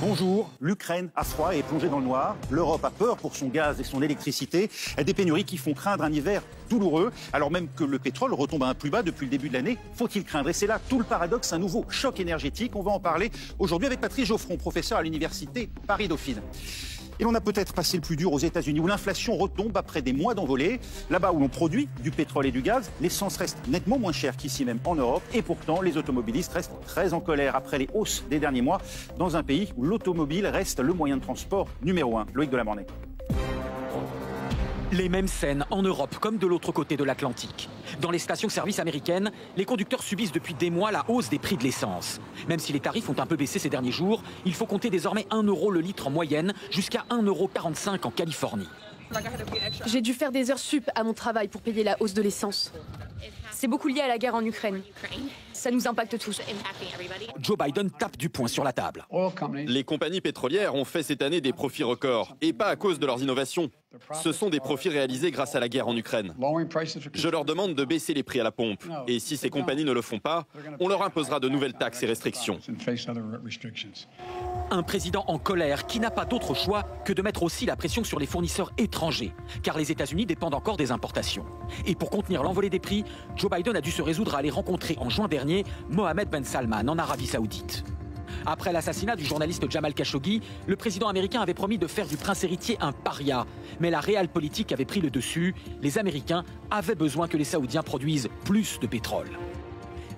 Bonjour, l'Ukraine a froid et est plongée dans le noir. L'Europe a peur pour son gaz et son électricité. Des pénuries qui font craindre un hiver douloureux, alors même que le pétrole retombe à un plus bas depuis le début de l'année. Faut-il craindre? Et c'est là tout le paradoxe, un nouveau choc énergétique. On va en parler aujourd'hui avec Patrice Geoffron, professeur à l'université Paris-Dauphine. Et on a peut-être passé le plus dur aux États-Unis, où l'inflation retombe après des mois d'envolée. Là-bas où l'on produit du pétrole et du gaz, l'essence reste nettement moins chère qu'ici même en Europe. Et pourtant, les automobilistes restent très en colère après les hausses des derniers mois, dans un pays où l'automobile reste le moyen de transport numéro 1. Loïc Delamornay. Les mêmes scènes en Europe comme de l'autre côté de l'Atlantique. Dans les stations-service américaines, les conducteurs subissent depuis des mois la hausse des prix de l'essence. Même si les tarifs ont un peu baissé ces derniers jours, il faut compter désormais 1 € le litre en moyenne, jusqu'à 1,45 € en Californie. J'ai dû faire des heures sup à mon travail pour payer la hausse de l'essence. C'est beaucoup lié à la guerre en Ukraine. Ça nous impacte tous. Joe Biden tape du poing sur la table. Les compagnies pétrolières ont fait cette année des profits records, et pas à cause de leurs innovations. Ce sont des profits réalisés grâce à la guerre en Ukraine. Je leur demande de baisser les prix à la pompe, et si ces compagnies ne le font pas, on leur imposera de nouvelles taxes et restrictions. Un président en colère qui n'a pas d'autre choix que de mettre aussi la pression sur les fournisseurs étrangers, car les États-Unis dépendent encore des importations. Et pour contenir l'envolée des prix, Joe Biden a dû se résoudre à aller rencontrer en juin dernier Mohammed Ben Salman en Arabie Saoudite. Après l'assassinat du journaliste Jamal Khashoggi, le président américain avait promis de faire du prince héritier un paria. Mais la réelle politique avait pris le dessus. Les Américains avaient besoin que les Saoudiens produisent plus de pétrole.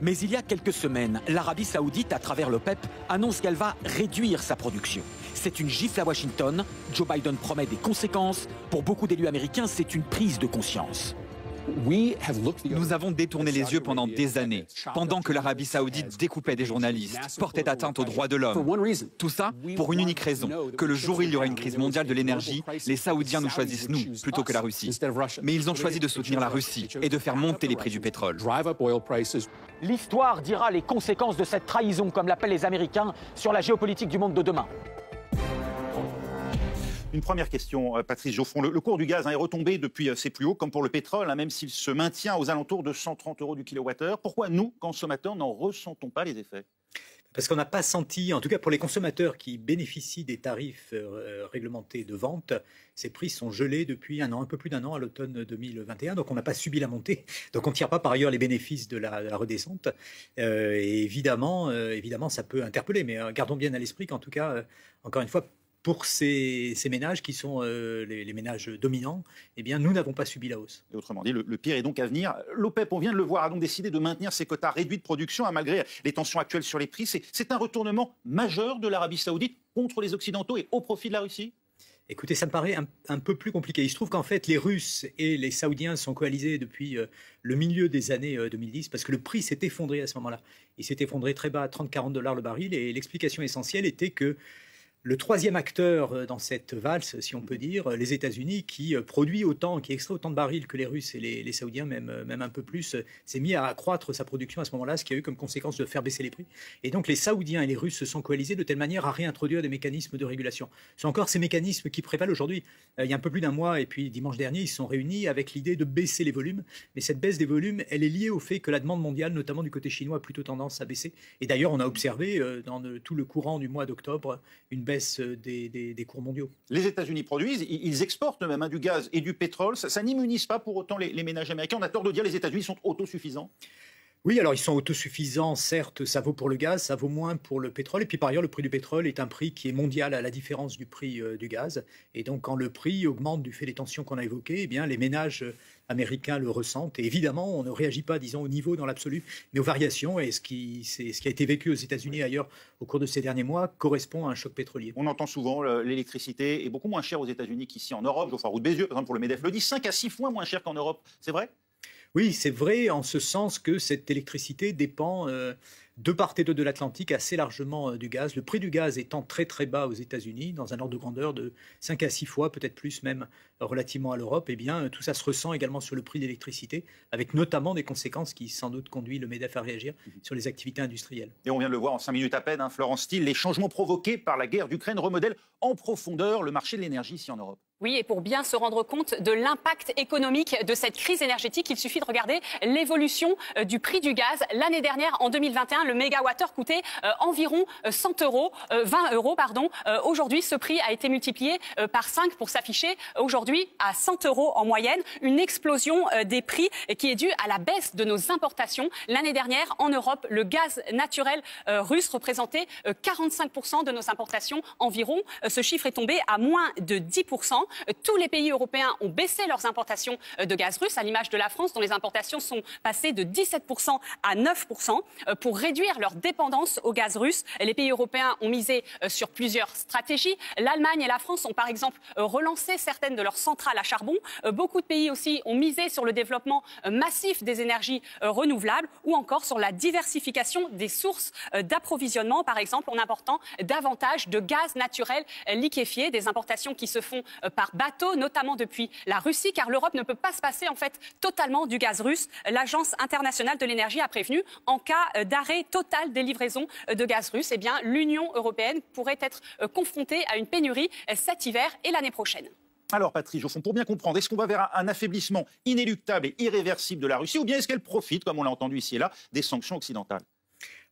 Mais il y a quelques semaines, l'Arabie Saoudite, à travers l'OPEP, annonce qu'elle va réduire sa production. C'est une gifle à Washington. Joe Biden promet des conséquences. Pour beaucoup d'élus américains, c'est une prise de conscience. Nous avons détourné les yeux pendant des années, pendant que l'Arabie Saoudite découpait des journalistes, portait atteinte aux droits de l'homme. Tout ça pour une unique raison, que le jour où il y aura une crise mondiale de l'énergie, les Saoudiens nous choisissent nous, plutôt que la Russie. Mais ils ont choisi de soutenir la Russie et de faire monter les prix du pétrole. L'histoire dira les conséquences de cette trahison, comme l'appellent les Américains, sur la géopolitique du monde de demain. Une première question, Patrice Geoffron. Le cours du gaz est retombé depuis ses plus hauts, comme pour le pétrole, même s'il se maintient aux alentours de 130 € du kilowattheure. Pourquoi nous, consommateurs, n'en ressentons pas les effets? Parce qu'on n'a pas senti, en tout cas pour les consommateurs qui bénéficient des tarifs réglementés de vente, ces prix sont gelés depuis un peu plus d'un an, à l'automne 2021. Donc on n'a pas subi la montée. Donc on ne tire pas par ailleurs les bénéfices de la redescente. Et évidemment, ça peut interpeller. Mais gardons bien à l'esprit qu'en tout cas, encore une fois, pour ces ménages qui sont les ménages dominants, eh bien, nous n'avons pas subi la hausse. Et autrement dit, le pire est donc à venir. L'OPEP, on vient de le voir, a donc décidé de maintenir ses quotas réduits de production, malgré les tensions actuelles sur les prix. C'est un retournement majeur de l'Arabie Saoudite contre les Occidentaux et au profit de la Russie? Écoutez, ça me paraît un peu plus compliqué. Il se trouve qu'en fait, les Russes et les Saoudiens sont coalisés depuis le milieu des années 2010, parce que le prix s'est effondré à ce moment-là. Il s'est effondré très bas à 30-40 $ le baril, et l'explication essentielle était que le troisième acteur dans cette valse, si on peut dire, les États-Unis, qui produit autant, qui extrait autant de barils que les Russes et les Saoudiens, même un peu plus, s'est mis à accroître sa production à ce moment-là, ce qui a eu comme conséquence de faire baisser les prix. Et donc les Saoudiens et les Russes se sont coalisés de telle manière à réintroduire des mécanismes de régulation. Ce sont encore ces mécanismes qui prévalent aujourd'hui. Il y a un peu plus d'un mois, et puis dimanche dernier, ils se sont réunis avec l'idée de baisser les volumes. Mais cette baisse des volumes, elle est liée au fait que la demande mondiale, notamment du côté chinois, a plutôt tendance à baisser. Et d'ailleurs, on a observé dans tout le courant du mois d'octobre une baisse des cours mondiaux. Les États-Unis produisent, ils exportent même du gaz et du pétrole. Ça n'immunise pas pour autant les ménages américains. On a tort de dire que les États-Unis sont autosuffisants. Oui, alors ils sont autosuffisants, certes, ça vaut pour le gaz, ça vaut moins pour le pétrole. Et puis par ailleurs, le prix du pétrole est un prix qui est mondial à la différence du prix du gaz. Et donc quand le prix augmente du fait des tensions qu'on a évoquées, eh bien les ménages américains le ressentent. Et évidemment, on ne réagit pas, disons, au niveau dans l'absolu, mais aux variations. Et ce qui a été vécu aux États-Unis et ailleurs au cours de ces derniers mois correspond à un choc pétrolier. On entend souvent l'électricité est beaucoup moins chère aux États-Unis qu'ici en Europe. Geoffroy Roux de Bézieux, par exemple, pour le MEDEF le dit, 5 à 6 fois moins cher qu'en Europe. C'est vrai ? Oui, c'est vrai en ce sens que cette électricité dépend de part et d'autre de l'Atlantique assez largement du gaz. Le prix du gaz étant très très bas aux États-Unis, dans un ordre de grandeur de 5 à 6 fois, peut-être plus même relativement à l'Europe, eh bien tout ça se ressent également sur le prix de l'électricité, avec notamment des conséquences qui sans doute conduisent le MEDEF à réagir sur les activités industrielles. Et on vient de le voir en 5 minutes à peine, Florence Thiel, les changements provoqués par la guerre d'Ukraine remodèlent en profondeur le marché de l'énergie ici en Europe. Oui, et pour bien se rendre compte de l'impact économique de cette crise énergétique, il suffit de regarder l'évolution du prix du gaz. L'année dernière, en 2021, le mégawattheure coûtait environ 100 euros, 20 euros, pardon. Aujourd'hui, ce prix a été multiplié par 5 pour s'afficher aujourd'hui à 100 euros en moyenne. Une explosion des prix qui est due à la baisse de nos importations. L'année dernière, en Europe, le gaz naturel russe représentait 45% de nos importations environ. Ce chiffre est tombé à moins de 10%. Tous les pays européens ont baissé leurs importations de gaz russe, à l'image de la France, dont les importations sont passées de 17% à 9%. Pour réduire leur dépendance au gaz russe, les pays européens ont misé sur plusieurs stratégies. L'Allemagne et la France ont par exemple relancé certaines de leurs centrales à charbon. Beaucoup de pays aussi ont misé sur le développement massif des énergies renouvelables ou encore sur la diversification des sources d'approvisionnement, par exemple en important davantage de gaz naturel liquéfié, des importations qui se font par bateau, notamment depuis la Russie, car l'Europe ne peut pas se passer en fait totalement du gaz russe. L'Agence internationale de l'énergie a prévenu, en cas d'arrêt total des livraisons de gaz russe, eh bien, l'Union européenne pourrait être confrontée à une pénurie cet hiver et l'année prochaine. Alors, Patrice Geoffon, pour bien comprendre, est-ce qu'on va vers un affaiblissement inéluctable et irréversible de la Russie, ou bien est-ce qu'elle profite, comme on l'a entendu ici et là, des sanctions occidentales ?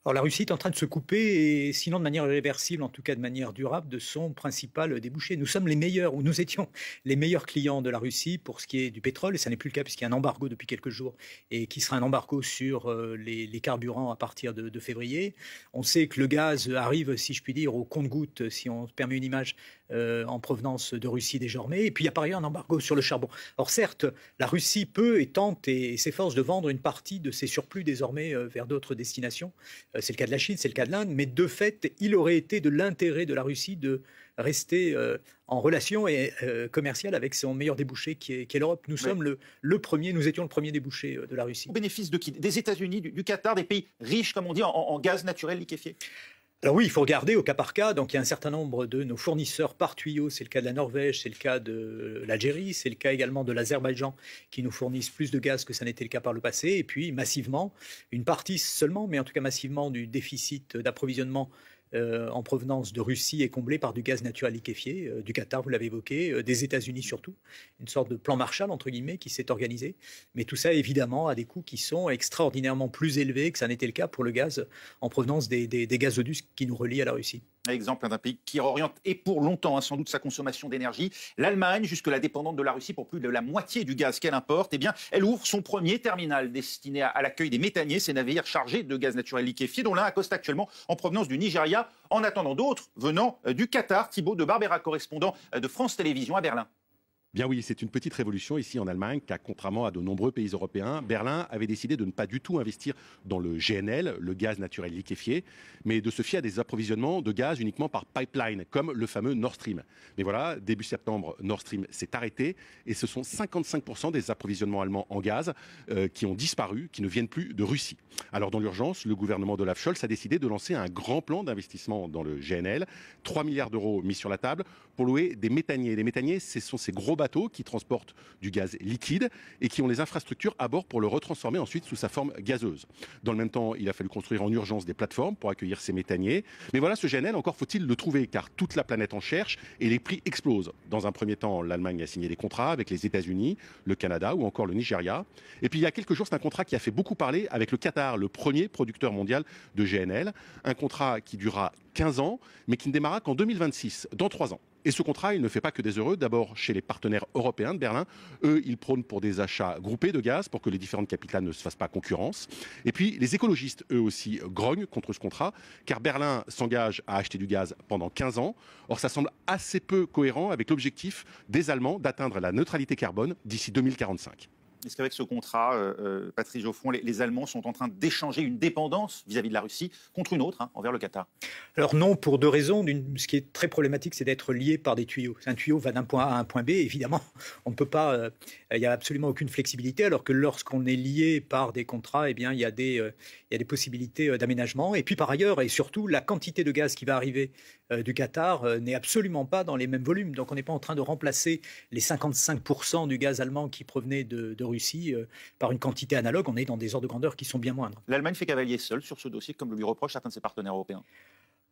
Alors la Russie est en train de se couper, et sinon de manière irréversible, en tout cas de manière durable, de son principal débouché. Nous sommes les meilleurs, ou nous étions les meilleurs clients de la Russie pour ce qui est du pétrole, et ça n'est plus le cas puisqu'il y a un embargo depuis quelques jours, et qui sera un embargo sur les carburants à partir de février. On sait que le gaz arrive, si je puis dire, au compte-gouttes, si on permet une image, en provenance de Russie désormais. Et puis il y a par ailleurs un embargo sur le charbon. Or certes, la Russie peut et tente et s'efforce de vendre une partie de ses surplus désormais vers d'autres destinations. C'est le cas de la Chine, c'est le cas de l'Inde, mais de fait, il aurait été de l'intérêt de la Russie de rester en relation commerciale avec son meilleur débouché qui est l'Europe. Nous sommes le premier, nous étions le premier débouché de la Russie. Au bénéfice de qui ? Des États-Unis, du Qatar, des pays riches, comme on dit, en gaz naturel liquéfié ? Alors oui, il faut regarder au cas par cas. Donc il y a un certain nombre de nos fournisseurs par tuyau. C'est le cas de la Norvège, c'est le cas de l'Algérie, c'est le cas également de l'Azerbaïdjan qui nous fournissent plus de gaz que ça n'était le cas par le passé. Et puis massivement, une partie seulement, mais en tout cas massivement du déficit d'approvisionnement en provenance de Russie est comblé par du gaz naturel liquéfié, du Qatar, vous l'avez évoqué, des États-Unis surtout, une sorte de plan Marshall entre guillemets qui s'est organisé. Mais tout ça évidemment a des coûts qui sont extraordinairement plus élevés que ça n'était le cas pour le gaz en provenance des gazoducs qui nous relient à la Russie. Exemple d'un pays qui réoriente, et pour longtemps, sans doute, sa consommation d'énergie. L'Allemagne, jusque-là dépendante de la Russie pour plus de la moitié du gaz qu'elle importe, eh bien, elle ouvre son premier terminal destiné à l'accueil des méthaniers, ces navires chargés de gaz naturel liquéfié, dont l'un accoste actuellement en provenance du Nigeria, en attendant d'autres venant du Qatar. Thibaut de Barbera, correspondant de France Télévisions à Berlin. Bien oui, c'est une petite révolution ici en Allemagne, car contrairement à de nombreux pays européens, Berlin avait décidé de ne pas du tout investir dans le GNL, le gaz naturel liquéfié, mais de se fier à des approvisionnements de gaz uniquement par pipeline, comme le fameux Nord Stream. Mais voilà, début septembre, Nord Stream s'est arrêté, et ce sont 55% des approvisionnements allemands en gaz qui ont disparu, qui ne viennent plus de Russie. Alors dans l'urgence, le gouvernement d'Olaf Scholz a décidé de lancer un grand plan d'investissement dans le GNL, 3 milliards d'euros mis sur la table pour louer des méthaniers. Les méthaniers, ce sont ces gros bateaux qui transportent du gaz liquide et qui ont les infrastructures à bord pour le retransformer ensuite sous sa forme gazeuse. Dans le même temps, il a fallu construire en urgence des plateformes pour accueillir ces méthaniers. Mais voilà, ce GNL, encore faut-il le trouver, car toute la planète en cherche et les prix explosent. Dans un premier temps, l'Allemagne a signé des contrats avec les États-Unis, le Canada ou encore le Nigeria. Et puis il y a quelques jours, c'est un contrat qui a fait beaucoup parler avec le Qatar, le premier producteur mondial de GNL. Un contrat qui durera 15 ans, mais qui ne démarra qu'en 2026, dans 3 ans. Et ce contrat, il ne fait pas que des heureux. D'abord, chez les partenaires européens de Berlin, eux, ils prônent pour des achats groupés de gaz pour que les différentes capitales ne se fassent pas concurrence. Et puis, les écologistes, eux aussi, grognent contre ce contrat, car Berlin s'engage à acheter du gaz pendant 15 ans. Or, ça semble assez peu cohérent avec l'objectif des Allemands d'atteindre la neutralité carbone d'ici 2045. Est-ce qu'avec ce contrat, Patrice Geoffon, les Allemands sont en train d'échanger une dépendance vis-à-vis de la Russie contre une autre, envers le Qatar ? Alors non, pour 2 raisons. Ce qui est très problématique, c'est d'être lié par des tuyaux. Un tuyau va d'un point A à un point B, évidemment. On ne peut pas. Il n'y a absolument aucune flexibilité, alors que lorsqu'on est lié par des contrats, eh bien, il y a des possibilités d'aménagement. Et puis par ailleurs, et surtout, la quantité de gaz qui va arriver du Qatar n'est absolument pas dans les mêmes volumes. Donc on n'est pas en train de remplacer les 55% du gaz allemand qui provenait de Russie par une quantité analogue. On est dans des ordres de grandeur qui sont bien moindres. L'Allemagne fait cavalier seule sur ce dossier, comme le lui reprochent certains de ses partenaires européens.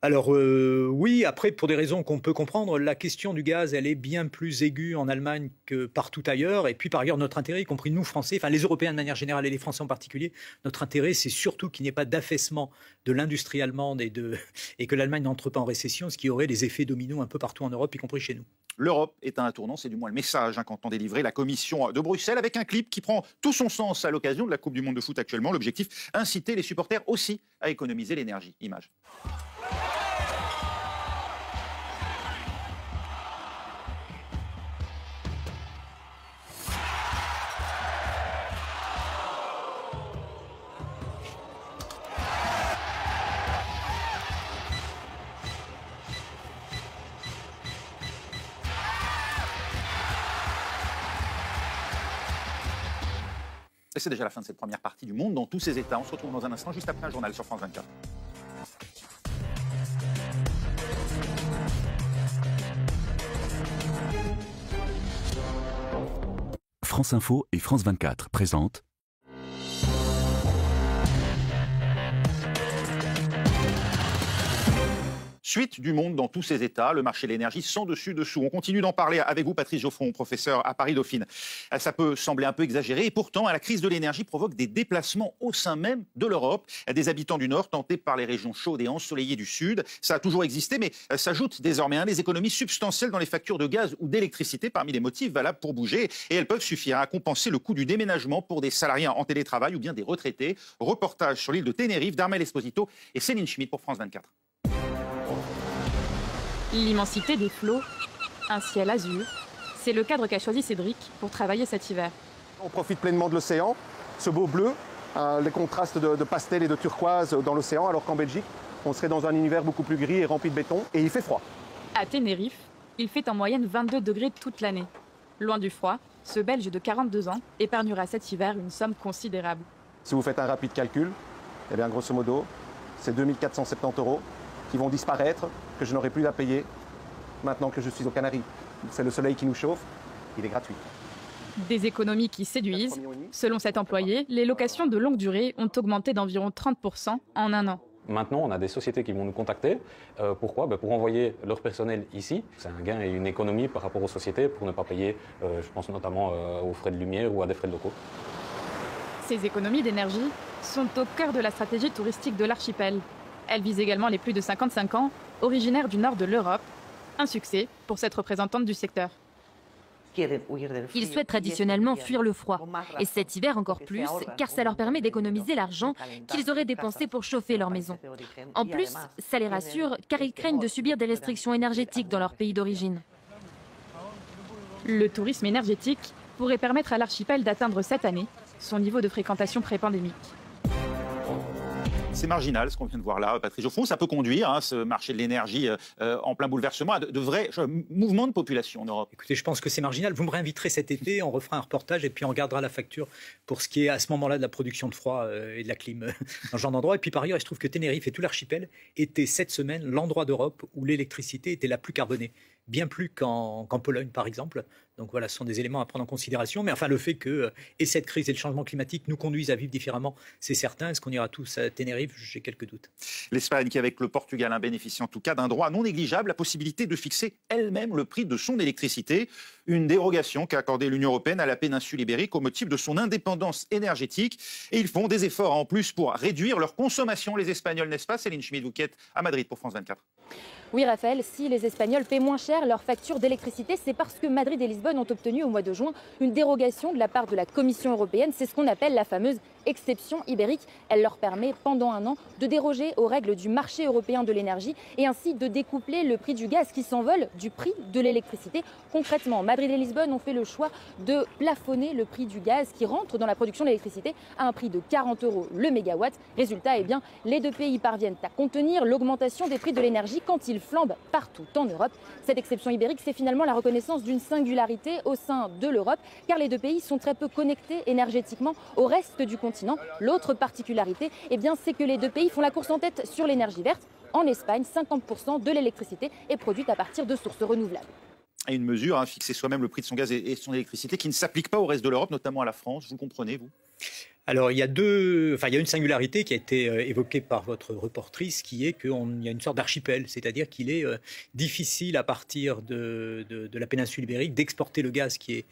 Alors oui, après, pour des raisons qu'on peut comprendre, la question du gaz, elle est bien plus aiguë en Allemagne que partout ailleurs. Et puis par ailleurs, notre intérêt, y compris nous Français, enfin les Européens de manière générale et les Français en particulier, notre intérêt, c'est surtout qu'il n'y ait pas d'affaissement de l'industrie allemande et que l'Allemagne n'entre pas en récession, ce qui aurait des effets dominos un peu partout en Europe, y compris chez nous. L'Europe est à un tournant, c'est du moins le message qu'entend délivrer la Commission de Bruxelles avec un clip qui prend tout son sens à l'occasion de la Coupe du Monde de foot actuellement. L'objectif, inciter les supporters aussi à économiser l'énergie. Image. Et c'est déjà la fin de cette première partie du Monde dans tous ses états. On se retrouve dans un instant, juste après un journal sur France 24. France Info et France 24 présentent Suite du monde dans tous ses états, le marché de l'énergie sans dessus dessous. On continue d'en parler avec vous, Patrice Geoffron, professeur à Paris-Dauphine. Ça peut sembler un peu exagéré et pourtant, la crise de l'énergie provoque des déplacements au sein même de l'Europe. Des habitants du Nord tentés par les régions chaudes et ensoleillées du Sud. Ça a toujours existé, mais s'ajoutent désormais des économies substantielles dans les factures de gaz ou d'électricité parmi les motifs valables pour bouger. Et elles peuvent suffire à compenser le coût du déménagement pour des salariés en télétravail ou bien des retraités. Reportage sur l'île de Tenerife d'Armel Esposito et Céline Schmidt pour France 24. L'immensité des flots, un ciel azur, c'est le cadre qu'a choisi Cédric pour travailler cet hiver. On profite pleinement de l'océan, ce beau bleu, les contrastes de pastel et de turquoise dans l'océan, alors qu'en Belgique, on serait dans un univers beaucoup plus gris et rempli de béton, et il fait froid. À Tenerife, il fait en moyenne 22 degrés toute l'année. Loin du froid, ce Belge de 42 ans épargnera cet hiver une somme considérable. Si vous faites un rapide calcul, eh bien grosso modo, c'est 2470 € qui vont disparaître, que je n'aurai plus à payer maintenant que je suis aux Canaries. C'est le soleil qui nous chauffe, il est gratuit. Des économies qui séduisent. Selon cet employé, les locations de longue durée ont augmenté d'environ 30% en un an. Maintenant, on a des sociétés qui vont nous contacter. Pourquoi ? Pour envoyer leur personnel ici. C'est un gain et une économie par rapport aux sociétés pour ne pas payer, je pense notamment aux frais de lumière ou à des frais de locaux. Ces économies d'énergie sont au cœur de la stratégie touristique de l'archipel. Elle vise également les plus de 55 ans, originaires du nord de l'Europe. Un succès pour cette représentante du secteur. Ils souhaitent traditionnellement fuir le froid. Et cet hiver encore plus, car ça leur permet d'économiser l'argent qu'ils auraient dépensé pour chauffer leur maison. En plus, ça les rassure, car ils craignent de subir des restrictions énergétiques dans leur pays d'origine. Le tourisme énergétique pourrait permettre à l'archipel d'atteindre cette année son niveau de fréquentation pré-pandémique. C'est marginal ce qu'on vient de voir là, Patrice Geoffron. Ça peut conduire, ce marché de l'énergie en plein bouleversement, à de vrais mouvements de population en Europe. Écoutez, je pense que c'est marginal. Vous me réinviterez cet été, on refera un reportage et puis on regardera la facture pour ce qui est à ce moment-là de la production de froid et de la clim dans ce genre d'endroit. Et puis par ailleurs, il se trouve que Tenerife et tout l'archipel étaient cette semaine l'endroit d'Europe où l'électricité était la plus carbonée. Bien plus qu'en Pologne, par exemple. Donc voilà, ce sont des éléments à prendre en considération. Mais enfin, le fait que et cette crise et le changement climatique nous conduisent à vivre différemment, c'est certain. Est-ce qu'on ira tous à Tenerife ? J'ai quelques doutes. L'Espagne, qui avec le Portugal bénéficie en tout cas d'un droit non négligeable, la possibilité de fixer elle-même le prix de son électricité. Une dérogation qu'a accordée l'Union européenne à la péninsule ibérique au motif de son indépendance énergétique. Et ils font des efforts en plus pour réduire leur consommation, les Espagnols, n'est-ce pas, Céline Schmidt, vous qui êtes à Madrid pour France 24. Oui, Raphaël, si les Espagnols paient moins cher leur facture d'électricité, c'est parce que Madrid et Lisbonne ont obtenu au mois de juin une dérogation de la part de la Commission européenne. C'est ce qu'on appelle la fameuse exception ibérique. Elle leur permet pendant un an de déroger aux règles du marché européen de l'énergie et ainsi de découpler le prix du gaz qui s'envole du prix de l'électricité. Concrètement, Madrid et Lisbonne ont fait le choix de plafonner le prix du gaz qui rentre dans la production d'électricité à un prix de 40 € le mégawatt. Résultat, les deux pays parviennent à contenir l'augmentation des prix de l'énergie quand ils flambent partout en Europe. Cette exception ibérique, c'est finalement la reconnaissance d'une singularité au sein de l'Europe, car les deux pays sont très peu connectés énergétiquement au reste du continent. L'autre particularité, c'est que les deux pays font la course en tête sur l'énergie verte. En Espagne, 50% de l'électricité est produite à partir de sources renouvelables. Et une mesure, fixer soi-même le prix de son gaz et son électricité qui ne s'applique pas au reste de l'Europe, notamment à la France. Vous comprenez, vous ? Alors, il y a une singularité qui a été évoquée par votre reportrice, qui est qu'il y a une sorte d'archipel, c'est-à-dire qu'il est difficile à partir de la péninsule ibérique d'exporter le gaz qui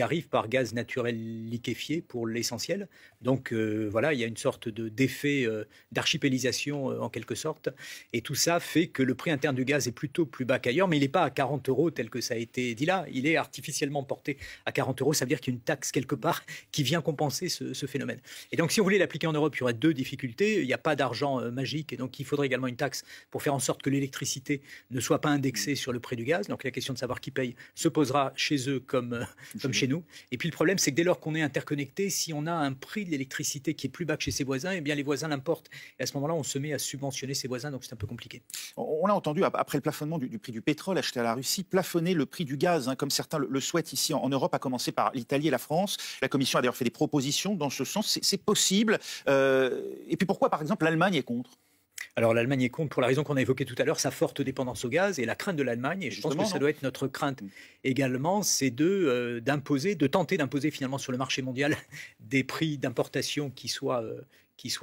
arrive par gaz naturel liquéfié pour l'essentiel. Donc voilà, il y a une sorte d'effet d'archipélisation en quelque sorte. Et tout ça fait que le prix interne du gaz est plutôt plus bas qu'ailleurs, mais il n'est pas à 40 € tel que ça a été dit là. Il est artificiellement porté à 40 €. Ça veut dire qu'il y a une taxe quelque part qui vient compenser ce phénomène. Et donc, si on voulait l'appliquer en Europe, il y aurait deux difficultés. Il n'y a pas d'argent magique, et donc il faudrait également une taxe pour faire en sorte que l'électricité ne soit pas indexée sur le prix du gaz. Donc la question de savoir qui paye se posera chez eux comme chez nous. Et puis le problème, c'est que dès lors qu'on est interconnecté, si on a un prix de l'électricité qui est plus bas que chez ses voisins, eh bien les voisins l'importent. Et à ce moment-là, on se met à subventionner ses voisins, donc c'est un peu compliqué. On l'a entendu, après le plafonnement du prix du pétrole acheté à la Russie, plafonner le prix du gaz, comme certains le souhaitent ici en Europe, à commencer par l'Italie et la France. La Commission a d'ailleurs fait des propositions dans ce sens. C'est possible. Et puis pourquoi, par exemple, l'Allemagne est contre ? Alors l'Allemagne est contre pour la raison qu'on a évoquée tout à l'heure, sa forte dépendance au gaz et la crainte de l'Allemagne. Et je pense que ça doit être notre crainte également, c'est de tenter d'imposer finalement sur le marché mondial des prix d'importation qui soient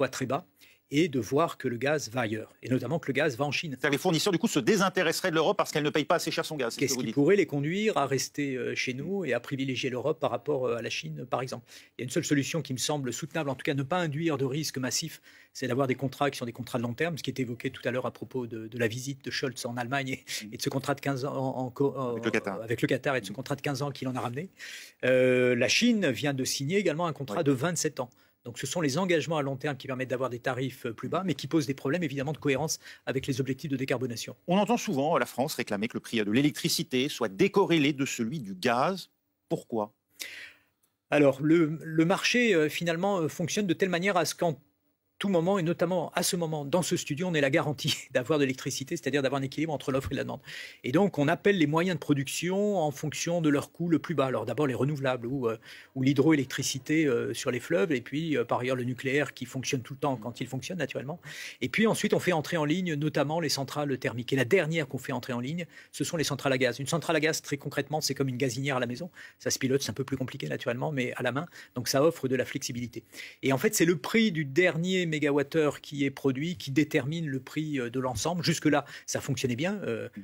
très bas, et de voir que le gaz va ailleurs, et notamment que le gaz va en Chine. Les fournisseurs, du coup, se désintéresseraient de l'Europe parce qu'elle ne paye pas assez cher son gaz. Qu'est-ce qui pourrait les conduire à rester chez nous et à privilégier l'Europe par rapport à la Chine, par exemple? Il y a une seule solution qui me semble soutenable, en tout cas ne pas induire de risque massif, c'est d'avoir des contrats qui sont des contrats de long terme, ce qui est évoqué tout à l'heure à propos de la visite de Scholz en Allemagne et de ce contrat de 15 ans avec le Qatar et de ce contrat de 15 ans qu'il en a ramené. La Chine vient de signer également un contrat de 27 ans. Donc ce sont les engagements à long terme qui permettent d'avoir des tarifs plus bas, mais qui posent des problèmes évidemment de cohérence avec les objectifs de décarbonation. On entend souvent la France réclamer que le prix de l'électricité soit décorrélé de celui du gaz. Pourquoi ? Alors le marché finalement fonctionne de telle manière à ce qu'en tout moment, et notamment à ce moment, dans ce studio, on est la garantie d'avoir de l'électricité, c'est-à-dire d'avoir un équilibre entre l'offre et la demande. Et donc, on appelle les moyens de production en fonction de leur coût le plus bas. Alors d'abord les renouvelables ou l'hydroélectricité sur les fleuves, et puis par ailleurs le nucléaire qui fonctionne tout le temps quand il fonctionne naturellement. Et puis ensuite, on fait entrer en ligne notamment les centrales thermiques. Et la dernière qu'on fait entrer en ligne, ce sont les centrales à gaz. Une centrale à gaz, très concrètement, c'est comme une gazinière à la maison. Ça se pilote, c'est un peu plus compliqué naturellement, mais à la main. Donc ça offre de la flexibilité. Et en fait, c'est le prix du dernier mégawattheure qui est produit qui détermine le prix de l'ensemble. Jusque-là, ça fonctionnait bien.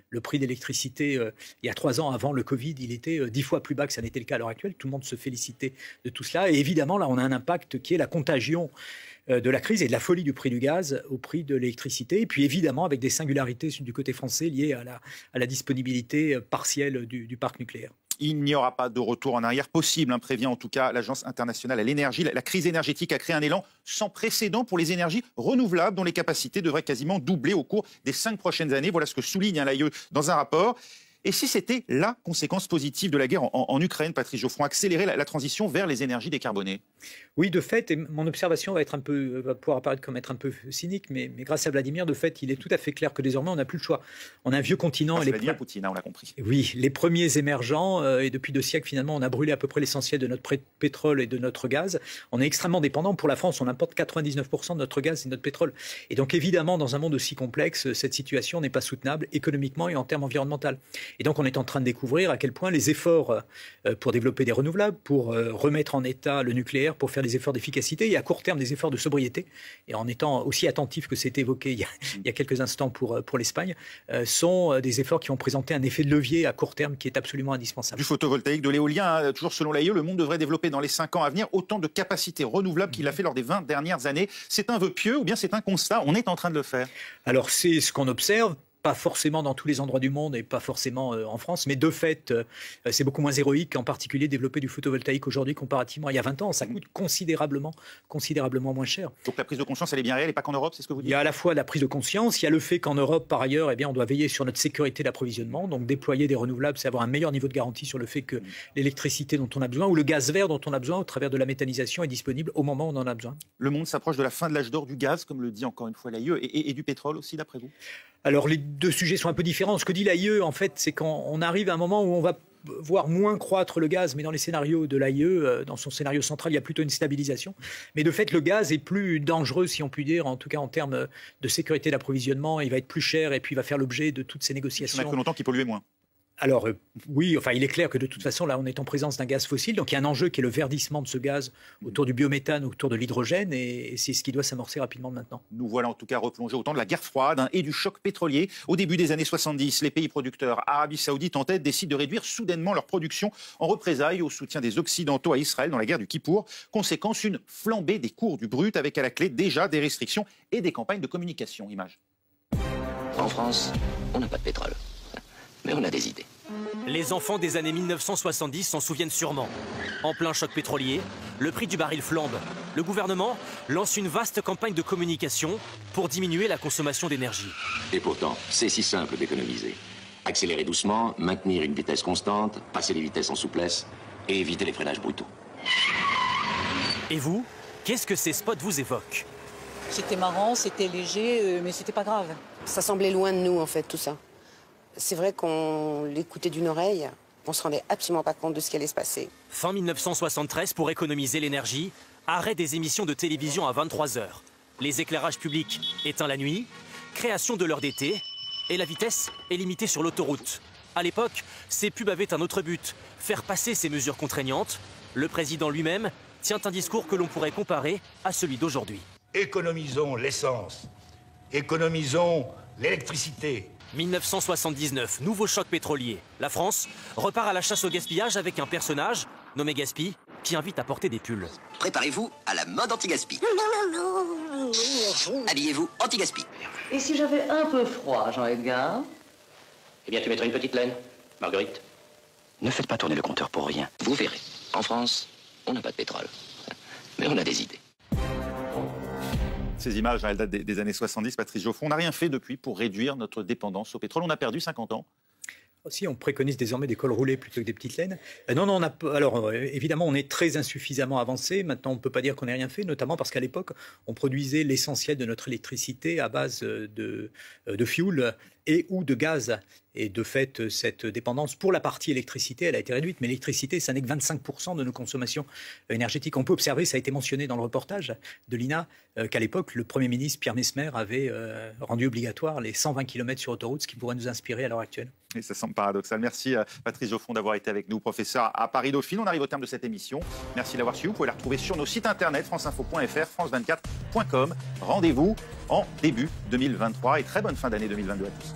Le prix d'électricité, il y a 3 ans avant le Covid, il était 10 fois plus bas que ça n'était le cas à l'heure actuelle. Tout le monde se félicitait de tout cela. Et évidemment, là, on a un impact qui est la contagion de la crise et de la folie du prix du gaz au prix de l'électricité. Et puis évidemment, avec des singularités du côté français liées à la disponibilité partielle du parc nucléaire. Il n'y aura pas de retour en arrière possible, prévient en tout cas l'Agence internationale à l'énergie. La crise énergétique a créé un élan sans précédent pour les énergies renouvelables dont les capacités devraient quasiment doubler au cours des 5 prochaines années. Voilà ce que souligne l'AIE dans un rapport. Et si c'était la conséquence positive de la guerre en Ukraine, Patrice Geoffroy, accélérer la transition vers les énergies décarbonées? Oui, de fait, et mon observation va pouvoir apparaître comme être un peu cynique, mais grâce à Vladimir, de fait, il est tout à fait clair que désormais, on n'a plus le choix. On a un vieux continent. Vladimir Poutine, on l'a compris. Oui, les premiers émergents, et depuis 2 siècles, finalement, on a brûlé à peu près l'essentiel de notre pétrole et de notre gaz. On est extrêmement dépendant. Pour la France, on importe 99% de notre gaz et de notre pétrole. Et donc, évidemment, dans un monde aussi complexe, cette situation n'est pas soutenable économiquement et en termes environnementaux. Et donc, on est en train de découvrir à quel point les efforts pour développer des renouvelables, pour remettre en état le nucléaire, pour faire des efforts d'efficacité et à court terme des efforts de sobriété, et en étant aussi attentif que c'est évoqué il y a quelques instants pour l'Espagne, sont des efforts qui ont présenté un effet de levier à court terme qui est absolument indispensable. Du photovoltaïque, de l'éolien, toujours selon l'AIE, le monde devrait développer dans les 5 ans à venir autant de capacités renouvelables qu'il a fait lors des 20 dernières années. C'est un vœu pieux ou bien c'est un constat? On est en train de le faire. Alors c'est ce qu'on observe. Pas forcément dans tous les endroits du monde et pas forcément en France, mais de fait, c'est beaucoup moins héroïque, en particulier développer du photovoltaïque aujourd'hui comparativement à il y a 20 ans. Ça coûte considérablement moins cher. Donc la prise de conscience, elle est bien réelle et pas qu'en Europe, c'est ce que vous dites? Il y a à la fois la prise de conscience, il y a le fait qu'en Europe, par ailleurs, on doit veiller sur notre sécurité d'approvisionnement. Donc déployer des renouvelables, c'est avoir un meilleur niveau de garantie sur le fait que l'électricité dont on a besoin ou le gaz vert dont on a besoin au travers de la méthanisation est disponible au moment où on en a besoin. Le monde s'approche de la fin de l'âge d'or du gaz, comme le dit encore une fois l'AIE, et du pétrole aussi, d'après vous? Alors les deux sujets sont un peu différents. Ce que dit l'AIE, en fait, c'est qu'on arrive à un moment où on va voir moins croître le gaz, mais dans les scénarios de l'AIE, dans son scénario central, il y a plutôt une stabilisation. Mais de fait, le gaz est plus dangereux, si on peut dire, en tout cas en termes de sécurité d'approvisionnement. Il va être plus cher et puis il va faire l'objet de toutes ces négociations. Ça n'a que longtemps qu'il polluait moins. Alors oui, enfin il est clair que de toute façon là on est en présence d'un gaz fossile, donc il y a un enjeu qui est le verdissement de ce gaz autour du biométhane, autour de l'hydrogène, et c'est ce qui doit s'amorcer rapidement maintenant. Nous voilà en tout cas replongés au temps de la guerre froide et du choc pétrolier. Au début des années 70, les pays producteurs, Arabie Saoudite en tête, décident de réduire soudainement leur production en représailles au soutien des Occidentaux à Israël dans la guerre du Kippour. Conséquence, une flambée des cours du brut avec à la clé déjà des restrictions et des campagnes de communication. Image. En France, on n'a pas de pétrole, mais on a des idées. Les enfants des années 1970 s'en souviennent sûrement. En plein choc pétrolier, le prix du baril flambe. Le gouvernement lance une vaste campagne de communication pour diminuer la consommation d'énergie. Et pourtant, c'est si simple d'économiser. Accélérer doucement, maintenir une vitesse constante, passer les vitesses en souplesse et éviter les freinages brutaux. Et vous, qu'est-ce que ces spots vous évoquent? C'était marrant, c'était léger, mais c'était pas grave. Ça semblait loin de nous, en fait, tout ça. C'est vrai qu'on l'écoutait d'une oreille, on se rendait absolument pas compte de ce qui allait se passer. Fin 1973, pour économiser l'énergie, arrêt des émissions de télévision à 23h. Les éclairages publics éteints la nuit, création de l'heure d'été, et la vitesse est limitée sur l'autoroute. À l'époque, ces pubs avaient un autre but, faire passer ces mesures contraignantes. Le président lui-même tient un discours que l'on pourrait comparer à celui d'aujourd'hui. Économisons l'essence, économisons l'électricité. 1979, nouveau choc pétrolier. La France repart à la chasse au gaspillage avec un personnage, nommé Gaspy, qui invite à porter des pulls. Préparez-vous à la mode anti-gaspi. Habillez-vous anti-gaspi. Et si j'avais un peu froid, Jean-Edgar? Eh bien, tu mettrais une petite laine, Marguerite. Ne faites pas tourner le compteur pour rien. Vous verrez. En France, on n'a pas de pétrole. Mais on a des idées. Ces images, elles datent des années 70, Patrice Geoffroy. On n'a rien fait depuis pour réduire notre dépendance au pétrole. On a perdu 50 ans. Aussi, on préconise désormais des cols roulés plutôt que des petites laines. Non, alors évidemment, on est très insuffisamment avancé. Maintenant, on ne peut pas dire qu'on n'ait rien fait, notamment parce qu'à l'époque, on produisait l'essentiel de notre électricité à base de fioul et ou de gaz. Et de fait, cette dépendance pour la partie électricité, elle a été réduite. Mais l'électricité, ça n'est que 25% de nos consommations énergétiques. On peut observer, ça a été mentionné dans le reportage de l'INA, qu'à l'époque, le Premier ministre Pierre Messmer avait rendu obligatoire les 120 km sur autoroute, ce qui pourrait nous inspirer à l'heure actuelle. Et ça semble paradoxal. Merci Patrice Geoffroy d'avoir été avec nous, professeur à Paris-Dauphine. On arrive au terme de cette émission. Merci d'avoir suivi. Vous pouvez la retrouver sur nos sites internet, franceinfo.fr, france24.com. Rendez-vous en début 2023 et très bonne fin d'année 2022 à tous.